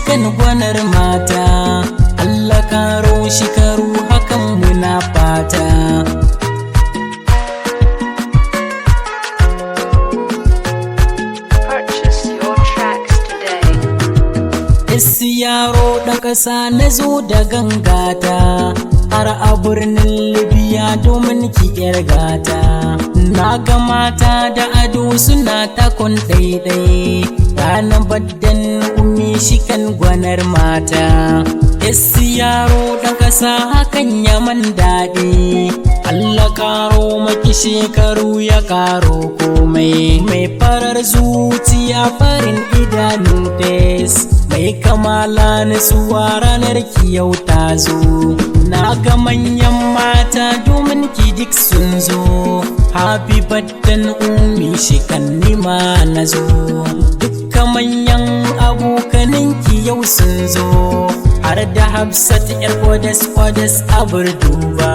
kan gwanar mata, Allah karo shikaru hakan muna fata. Yaro ɗan ƙasa na zo da gangata har a birnin Libya domin ki ƴar gata. Na ga mata da ado suna takon ɗaiɗai, ranar baddan umi shikan gwanar mata. Yaro ɗan ƙasa hakan ya man daɗi, Allah karo maki shekaru ya karo komai. Mai farar zuciya farin idanu fes, mai kamala nutsuwa ranar ki yau ta zo. Na ga manyan mata domin ki duk sun zo, happy birthday umi shikan nima na zo. Dukka manyan abokanin ki yau sun zo, har da Hafsat yar odas abar duba.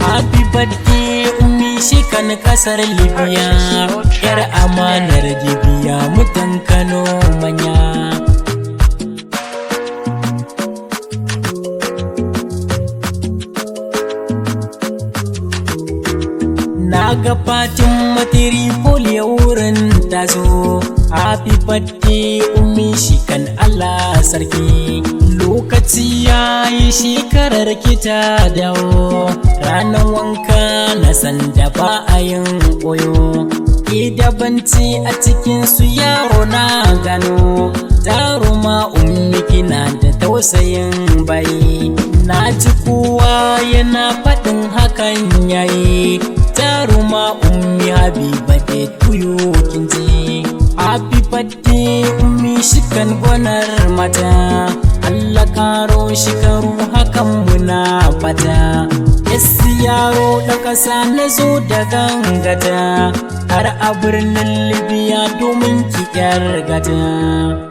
Happy birthday umi shikan kasar Libya, yar amanar Libya mutan Kano manya. Na ga fatin matripoli wurin ta zo, happy birthday umi shikan Allah sarki. Lokaci ya yi shekarar kita dawo, ranar wanka na sanda ba a yin koyo. Ke dabanci a cikinsu yaro na gano, jaruma umi kina da tausayin bayi. Na ji kowa yana faɗin hakan yayi, jaruma umi habiba da tuyo kinji. Happy birthday umi shikan gwanar mata, Allah karo shikaru hakan muna fata. Yaro da ƙasa na zo da gangata har a birnin Libya domin ki ƴar gata.